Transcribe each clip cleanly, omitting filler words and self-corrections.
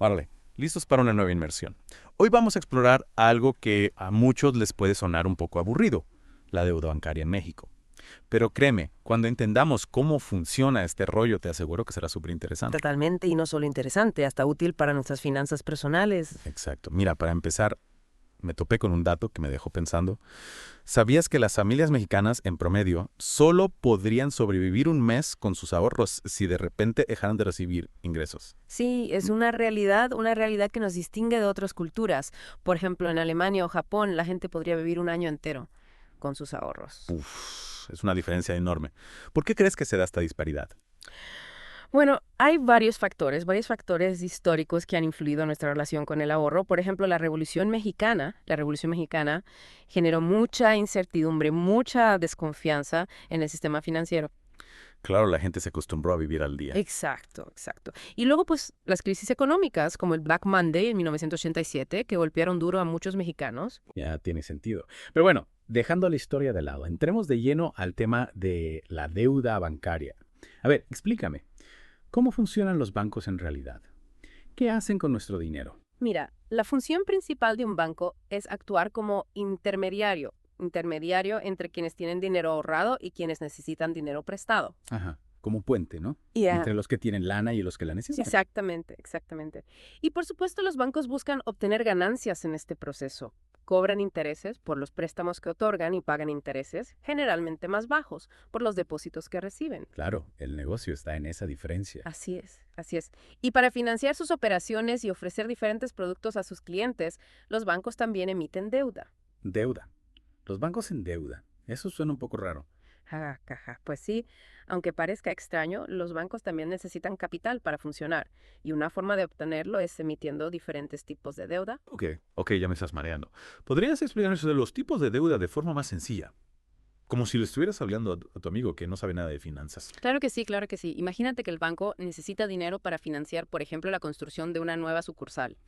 Órale, listos para una nueva inmersión. Hoy vamos a explorar algo que a muchos les puede sonar un poco aburrido, la deuda bancaria en México. Pero créeme, cuando entendamos cómo funciona este rollo, te aseguro que será súper interesante. Totalmente, y no solo interesante, hasta útil para nuestras finanzas personales. Exacto. Mira, para empezar, me topé con un dato que me dejó pensando. ¿Sabías que las familias mexicanas, en promedio, solo podrían sobrevivir un mes con sus ahorros si de repente dejaran de recibir ingresos? Sí, es una realidad que nos distingue de otras culturas. Por ejemplo, en Alemania o Japón, la gente podría vivir un año entero con sus ahorros. Uf, es una diferencia enorme. ¿Por qué crees que se da esta disparidad? Bueno, hay varios factores históricos que han influido en nuestra relación con el ahorro. Por ejemplo, la Revolución Mexicana generó mucha incertidumbre, mucha desconfianza en el sistema financiero. Claro, la gente se acostumbró a vivir al día. Exacto, exacto. Y luego, pues, las crisis económicas, como el Black Monday en 1987, que golpearon duro a muchos mexicanos. Ya tiene sentido. Pero bueno, dejando la historia de lado, entremos de lleno al tema de la deuda bancaria. A ver, explícame, ¿cómo funcionan los bancos en realidad? ¿Qué hacen con nuestro dinero? Mira, la función principal de un banco es actuar como intermediario entre quienes tienen dinero ahorrado y quienes necesitan dinero prestado. Ajá, como un puente, ¿no? Y Entre los que tienen lana y los que la necesitan. exactamente, exactamente. Y por supuesto, los bancos buscan obtener ganancias en este proceso. Cobran intereses por los préstamos que otorgan y pagan intereses, generalmente más bajos, por los depósitos que reciben. Claro, el negocio está en esa diferencia. Así es, así es. Y para financiar sus operaciones y ofrecer diferentes productos a sus clientes, los bancos también emiten deuda. Deuda. Los bancos en deuda. Eso suena un poco raro. Ja, caja. Pues sí, aunque parezca extraño, los bancos también necesitan capital para funcionar, y una forma de obtenerlo es emitiendo diferentes tipos de deuda. Ok, ya me estás mareando. ¿Podrías explicarnos de los tipos de deuda de forma más sencilla? Como si le estuvieras hablando a tu amigo que no sabe nada de finanzas. Claro que sí, claro que sí. Imagínate que el banco necesita dinero para financiar, por ejemplo, la construcción de una nueva sucursal.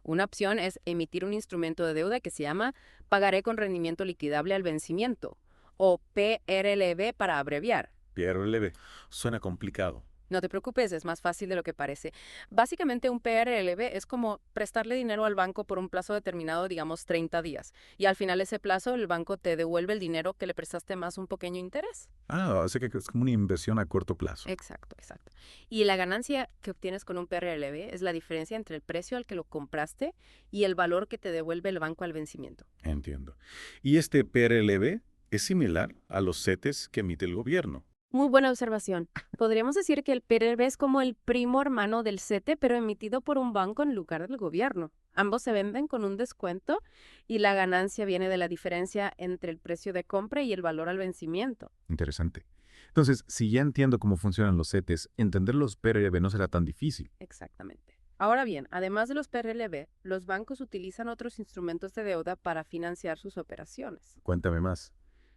Una opción es emitir un instrumento de deuda que se llama pagaré con rendimiento liquidable al vencimiento, o PRLV para abreviar. Pierre Leve. Suena complicado. No te preocupes, es más fácil de lo que parece. Básicamente, un PRLV es como prestarle dinero al banco por un plazo determinado, digamos 30 días. Y al final de ese plazo, el banco te devuelve el dinero que le prestaste más un pequeño interés. Ah, o sea que es como una inversión a corto plazo. Exacto, exacto. Y la ganancia que obtienes con un PRLV es la diferencia entre el precio al que lo compraste y el valor que te devuelve el banco al vencimiento. Entiendo. ¿Y este PRLV es similar a los CETES que emite el gobierno? Muy buena observación. Podríamos decir que el PRV es como el primo hermano del CETE, pero emitido por un banco en lugar del gobierno. Ambos se venden con un descuento y la ganancia viene de la diferencia entre el precio de compra y el valor al vencimiento. Interesante. Entonces, si ya entiendo cómo funcionan los CETES, entender los PRLV no será tan difícil. Exactamente. Ahora bien, además de los PRLV, los bancos utilizan otros instrumentos de deuda para financiar sus operaciones. Cuéntame más.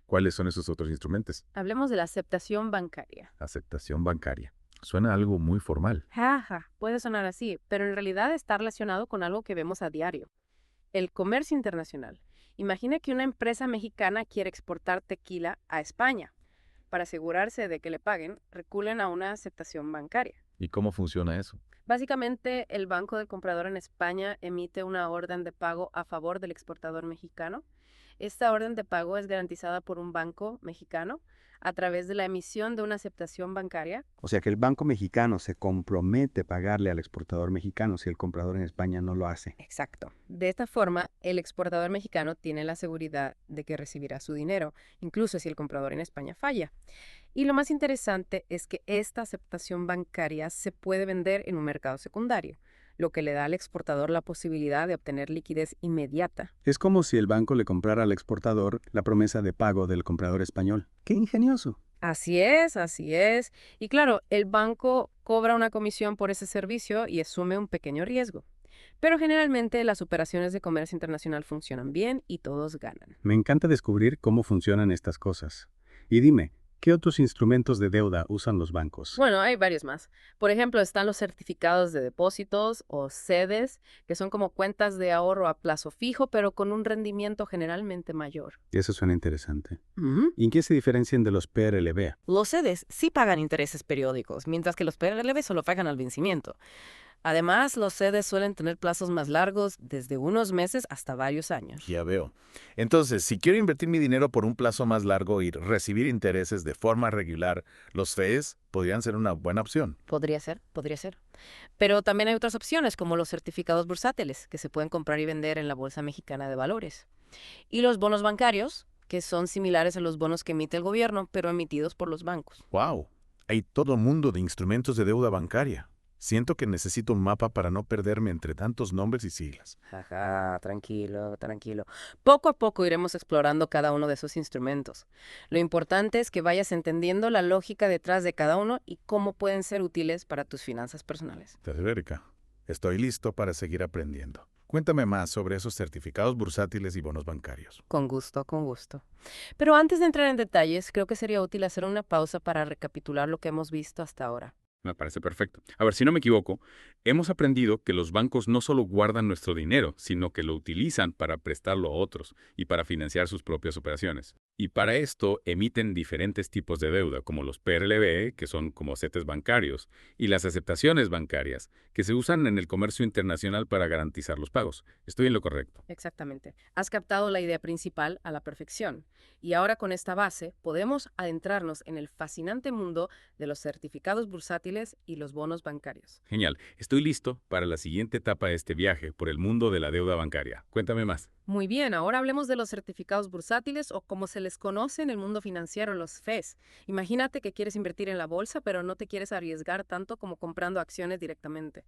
¿Cuáles son esos otros instrumentos? Hablemos de la aceptación bancaria. Aceptación bancaria. Suena algo muy formal. Jaja, puede sonar así, pero en realidad está relacionado con algo que vemos a diario. El comercio internacional. Imagina que una empresa mexicana quiere exportar tequila a España. Para asegurarse de que le paguen, recurren a una aceptación bancaria. ¿Y cómo funciona eso? Básicamente, el banco del comprador en España emite una orden de pago a favor del exportador mexicano. Esta orden de pago es garantizada por un banco mexicano a través de la emisión de una aceptación bancaria. O sea que el banco mexicano se compromete a pagarle al exportador mexicano si el comprador en España no lo hace. Exacto. De esta forma, el exportador mexicano tiene la seguridad de que recibirá su dinero, incluso si el comprador en España falla. Y lo más interesante es que esta aceptación bancaria se puede vender en un mercado secundario, lo que le da al exportador la posibilidad de obtener liquidez inmediata. Es como si el banco le comprara al exportador la promesa de pago del comprador español. ¡Qué ingenioso! Así es, así es. Y claro, el banco cobra una comisión por ese servicio y asume un pequeño riesgo. Pero generalmente las operaciones de comercio internacional funcionan bien y todos ganan. Me encanta descubrir cómo funcionan estas cosas. Y dime, ¿qué otros instrumentos de deuda usan los bancos? Bueno, hay varios más. Por ejemplo, están los certificados de depósitos o CEDES, que son como cuentas de ahorro a plazo fijo, pero con un rendimiento generalmente mayor. Eso suena interesante. ¿Y en qué se diferencian de los PRLV? Los CEDES sí pagan intereses periódicos, mientras que los PRLV solo pagan al vencimiento. Además, los CEDES suelen tener plazos más largos, desde unos meses hasta varios años. Ya veo. Entonces, si quiero invertir mi dinero por un plazo más largo y recibir intereses de forma regular, los FES podrían ser una buena opción. Podría ser, podría ser. Pero también hay otras opciones, como los certificados bursátiles, que se pueden comprar y vender en la Bolsa Mexicana de Valores. Y los bonos bancarios, que son similares a los bonos que emite el gobierno, pero emitidos por los bancos. ¡Wow! Hay todo un mundo de instrumentos de deuda bancaria. Siento que necesito un mapa para no perderme entre tantos nombres y siglas. Ajá, tranquilo, tranquilo. Poco a poco iremos explorando cada uno de esos instrumentos. Lo importante es que vayas entendiendo la lógica detrás de cada uno y cómo pueden ser útiles para tus finanzas personales. Erika, estoy listo para seguir aprendiendo. Cuéntame más sobre esos certificados bursátiles y bonos bancarios. Con gusto, con gusto. Pero antes de entrar en detalles, creo que sería útil hacer una pausa para recapitular lo que hemos visto hasta ahora. Me parece perfecto. A ver, si no me equivoco, hemos aprendido que los bancos no solo guardan nuestro dinero, sino que lo utilizan para prestarlo a otros y para financiar sus propias operaciones. Y para esto emiten diferentes tipos de deuda, como los PRLV, que son como CETES bancarios, y las aceptaciones bancarias, que se usan en el comercio internacional para garantizar los pagos. Estoy en lo correcto. Exactamente. Has captado la idea principal a la perfección. Y ahora con esta base podemos adentrarnos en el fascinante mundo de los certificados bursátiles y los bonos bancarios. Genial. Estoy listo para la siguiente etapa de este viaje por el mundo de la deuda bancaria. Cuéntame más. Muy bien, ahora hablemos de los certificados bursátiles o como se les conoce en el mundo financiero, los FES. Imagínate que quieres invertir en la bolsa, pero no te quieres arriesgar tanto como comprando acciones directamente.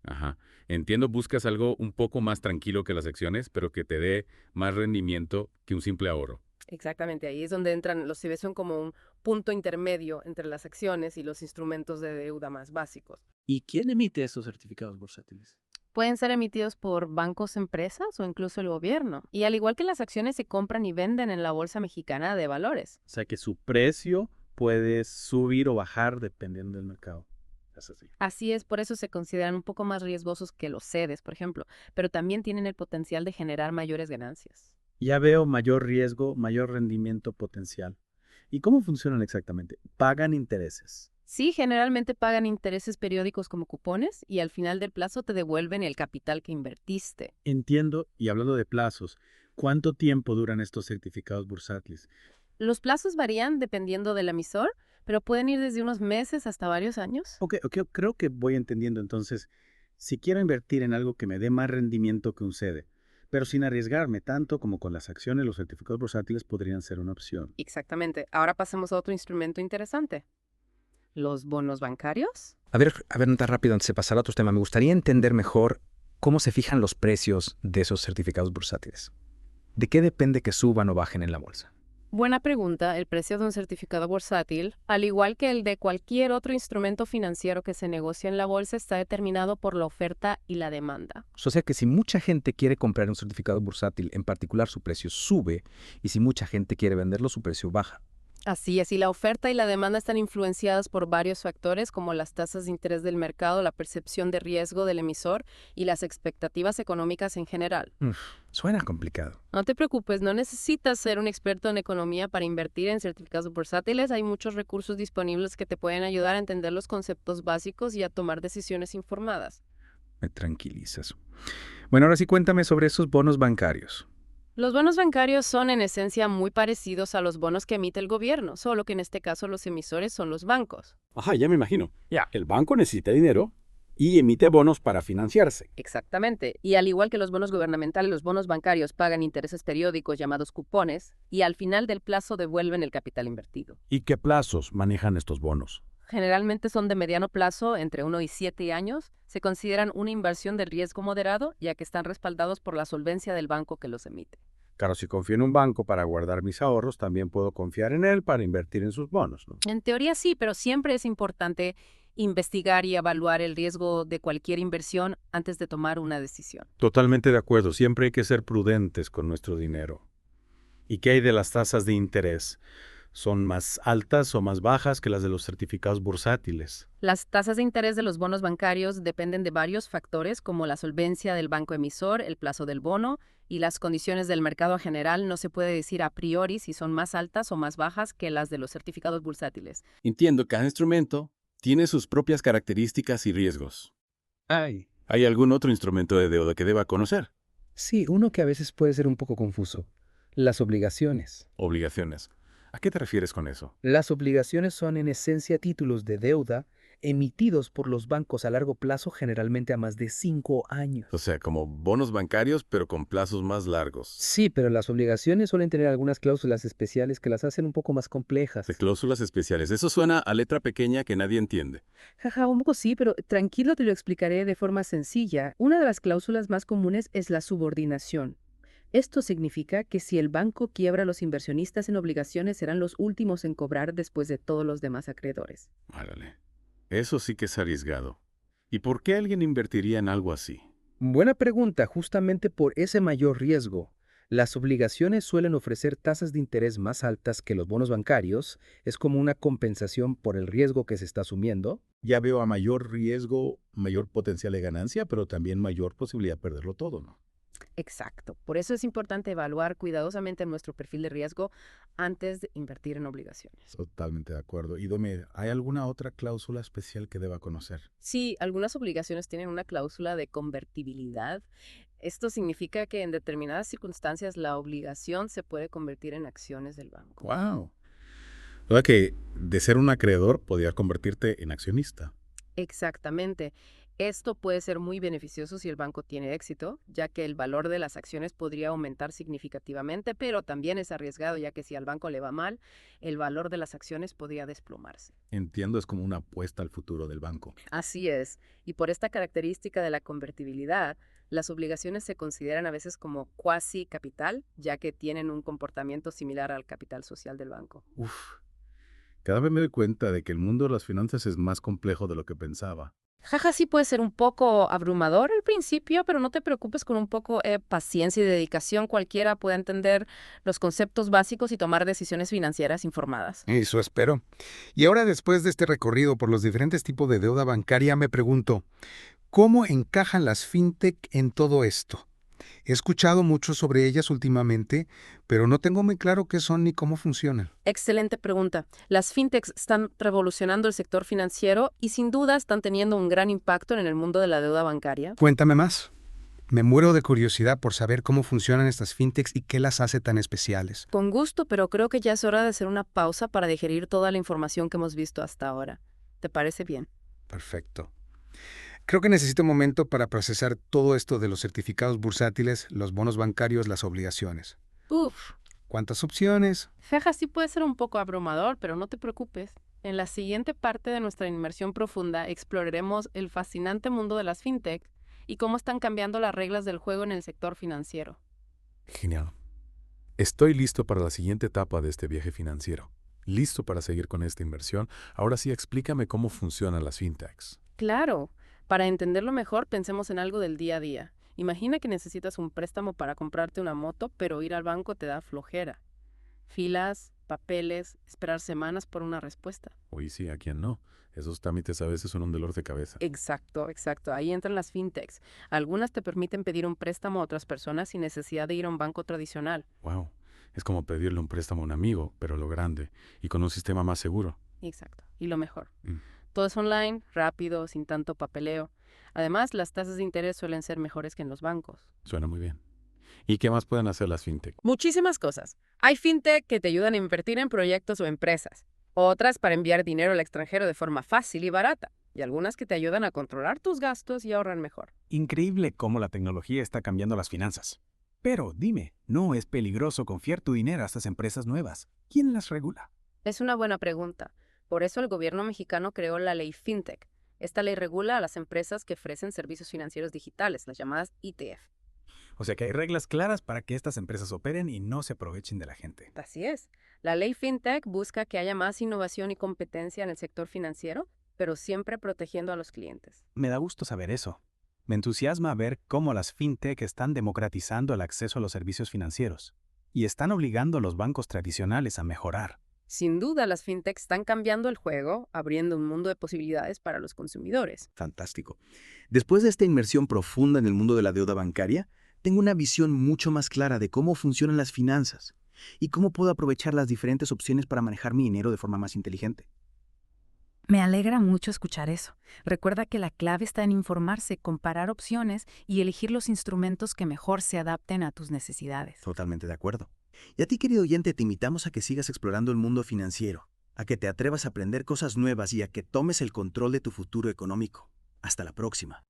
Ajá. Entiendo, buscas algo un poco más tranquilo que las acciones, pero que te dé más rendimiento que un simple ahorro. Exactamente, ahí es donde entran los CEBES, son como un punto intermedio entre las acciones y los instrumentos de deuda más básicos. ¿Y quién emite estos certificados bursátiles? Pueden ser emitidos por bancos, empresas o incluso el gobierno. Y al igual que las acciones se compran y venden en la Bolsa Mexicana de Valores. O sea que su precio puede subir o bajar dependiendo del mercado. Es así. Así es, por eso se consideran un poco más riesgosos que los CEDES, por ejemplo, pero también tienen el potencial de generar mayores ganancias. Ya veo mayor riesgo, mayor rendimiento potencial. ¿Y cómo funcionan exactamente? Pagan intereses. Sí, generalmente pagan intereses periódicos como cupones y al final del plazo te devuelven el capital que invertiste. Entiendo, y hablando de plazos, ¿cuánto tiempo duran estos certificados bursátiles? Los plazos varían dependiendo del emisor, pero pueden ir desde unos meses hasta varios años. Ok, creo que voy entendiendo entonces. Si quiero invertir en algo que me dé más rendimiento que un CEDE, pero sin arriesgarme tanto como con las acciones, los certificados bursátiles podrían ser una opción. Exactamente. Ahora pasemos a otro instrumento interesante. ¿Los bonos bancarios? A ver, nota rápido antes de pasar a otros temas. Me gustaría entender mejor cómo se fijan los precios de esos certificados bursátiles. ¿De qué depende que suban o bajen en la bolsa? Buena pregunta. El precio de un certificado bursátil, al igual que el de cualquier otro instrumento financiero que se negocia en la bolsa, está determinado por la oferta y la demanda. O sea que si mucha gente quiere comprar un certificado bursátil, en particular su precio sube, y si mucha gente quiere venderlo, su precio baja. Así es, y la oferta y la demanda están influenciadas por varios factores como las tasas de interés del mercado, la percepción de riesgo del emisor y las expectativas económicas en general. Suena complicado. No te preocupes, no necesitas ser un experto en economía para invertir en certificados bursátiles. Hay muchos recursos disponibles que te pueden ayudar a entender los conceptos básicos y a tomar decisiones informadas. Me tranquilizas. Bueno, ahora sí cuéntame sobre esos bonos bancarios. Los bonos bancarios son en esencia muy parecidos a los bonos que emite el gobierno, solo que en este caso los emisores son los bancos. Ajá, ya me imagino. El banco necesita dinero y emite bonos para financiarse. Exactamente. Y al igual que los bonos gubernamentales, los bonos bancarios pagan intereses periódicos llamados cupones y al final del plazo devuelven el capital invertido. ¿Y qué plazos manejan estos bonos? Generalmente son de mediano plazo, entre 1 y 7 años. Se consideran una inversión de riesgo moderado, ya que están respaldados por la solvencia del banco que los emite. Claro, si confío en un banco para guardar mis ahorros, también puedo confiar en él para invertir en sus bonos, ¿no? En teoría sí, pero siempre es importante investigar y evaluar el riesgo de cualquier inversión antes de tomar una decisión. Totalmente de acuerdo. Siempre hay que ser prudentes con nuestro dinero. ¿Y qué hay de las tasas de interés? ¿Son más altas o más bajas que las de los certificados bursátiles? Las tasas de interés de los bonos bancarios dependen de varios factores como la solvencia del banco emisor, el plazo del bono y las condiciones del mercado general. No se puede decir a priori si son más altas o más bajas que las de los certificados bursátiles. Entiendo, cada instrumento tiene sus propias características y riesgos. Ay. ¿Hay algún otro instrumento de deuda que deba conocer? Sí, uno que a veces puede ser un poco confuso. Las obligaciones. Obligaciones. ¿A qué te refieres con eso? Las obligaciones son en esencia títulos de deuda emitidos por los bancos a largo plazo, generalmente a más de 5 años. O sea, como bonos bancarios, pero con plazos más largos. Sí, pero las obligaciones suelen tener algunas cláusulas especiales que las hacen un poco más complejas. De cláusulas especiales. Eso suena a letra pequeña que nadie entiende. Jaja, un poco sí, pero tranquilo te lo explicaré de forma sencilla. Una de las cláusulas más comunes es la subordinación. Esto significa que si el banco quiebra, los inversionistas en obligaciones serán los últimos en cobrar después de todos los demás acreedores. Árale. Eso sí que es arriesgado. ¿Y por qué alguien invertiría en algo así? Buena pregunta, justamente por ese mayor riesgo. Las obligaciones suelen ofrecer tasas de interés más altas que los bonos bancarios. Es como una compensación por el riesgo que se está asumiendo. Ya veo a mayor riesgo, mayor potencial de ganancia, pero también mayor posibilidad de perderlo todo, ¿no? Exacto. Por eso es importante evaluar cuidadosamente nuestro perfil de riesgo antes de invertir en obligaciones. Totalmente de acuerdo. Y dime, ¿hay alguna otra cláusula especial que deba conocer? Sí, algunas obligaciones tienen una cláusula de convertibilidad. Esto significa que en determinadas circunstancias la obligación se puede convertir en acciones del banco. ¡Wow! O sea que de ser un acreedor podías convertirte en accionista. Exactamente. Esto puede ser muy beneficioso si el banco tiene éxito, ya que el valor de las acciones podría aumentar significativamente, pero también es arriesgado, ya que si al banco le va mal, el valor de las acciones podría desplomarse. Entiendo, es como una apuesta al futuro del banco. Así es. Y por esta característica de la convertibilidad, las obligaciones se consideran a veces como cuasi capital, ya que tienen un comportamiento similar al capital social del banco. Uf. Cada vez me doy cuenta de que el mundo de las finanzas es más complejo de lo que pensaba. Jaja, sí puede ser un poco abrumador al principio, pero no te preocupes, con un poco de paciencia y dedicación cualquiera puede entender los conceptos básicos y tomar decisiones financieras informadas. Eso espero. Y ahora, después de este recorrido por los diferentes tipos de deuda bancaria, me pregunto, ¿cómo encajan las fintech en todo esto? He escuchado mucho sobre ellas últimamente, pero no tengo muy claro qué son ni cómo funcionan. Excelente pregunta. Las fintechs están revolucionando el sector financiero y sin duda están teniendo un gran impacto en el mundo de la deuda bancaria. Cuéntame más. Me muero de curiosidad por saber cómo funcionan estas fintechs y qué las hace tan especiales. Con gusto, pero creo que ya es hora de hacer una pausa para digerir toda la información que hemos visto hasta ahora. ¿Te parece bien? Perfecto. Creo que necesito un momento para procesar todo esto de los certificados bursátiles, los bonos bancarios, las obligaciones. Uf. ¿Cuántas opciones? Jaja, sí puede ser un poco abrumador, pero no te preocupes. En la siguiente parte de nuestra inmersión profunda exploraremos el fascinante mundo de las fintech y cómo están cambiando las reglas del juego en el sector financiero. Genial. Estoy listo para la siguiente etapa de este viaje financiero. Listo para seguir con esta inversión. Ahora sí, explícame cómo funcionan las fintechs. Claro. Para entenderlo mejor, pensemos en algo del día a día. Imagina que necesitas un préstamo para comprarte una moto, pero ir al banco te da flojera. Filas, papeles, esperar semanas por una respuesta. Uy, sí, ¿a quién no? Esos trámites a veces son un dolor de cabeza. Exacto. Ahí entran las fintechs. Algunas te permiten pedir un préstamo a otras personas sin necesidad de ir a un banco tradicional. Wow. Es como pedirle un préstamo a un amigo, pero lo grande, y con un sistema más seguro. Exacto. Y lo mejor. Mm. Todo es online, rápido, sin tanto papeleo. Además, las tasas de interés suelen ser mejores que en los bancos. Suena muy bien. ¿Y qué más pueden hacer las fintech? Muchísimas cosas. Hay fintech que te ayudan a invertir en proyectos o empresas. Otras para enviar dinero al extranjero de forma fácil y barata. Y algunas que te ayudan a controlar tus gastos y ahorrar mejor. Increíble cómo la tecnología está cambiando las finanzas. Pero dime, ¿no es peligroso confiar tu dinero a estas empresas nuevas? ¿Quién las regula? Es una buena pregunta. Por eso el gobierno mexicano creó la ley FinTech. Esta ley regula a las empresas que ofrecen servicios financieros digitales, las llamadas ETF. O sea que hay reglas claras para que estas empresas operen y no se aprovechen de la gente. Así es. La ley FinTech busca que haya más innovación y competencia en el sector financiero, pero siempre protegiendo a los clientes. Me da gusto saber eso. Me entusiasma ver cómo las fintech están democratizando el acceso a los servicios financieros y están obligando a los bancos tradicionales a mejorar. Sin duda, las fintechs están cambiando el juego, abriendo un mundo de posibilidades para los consumidores. Fantástico. Después de esta inmersión profunda en el mundo de la deuda bancaria, tengo una visión mucho más clara de cómo funcionan las finanzas y cómo puedo aprovechar las diferentes opciones para manejar mi dinero de forma más inteligente. Me alegra mucho escuchar eso. Recuerda que la clave está en informarse, comparar opciones y elegir los instrumentos que mejor se adapten a tus necesidades. Totalmente de acuerdo. Y a ti, querido oyente, te invitamos a que sigas explorando el mundo financiero, a que te atrevas a aprender cosas nuevas y a que tomes el control de tu futuro económico. Hasta la próxima.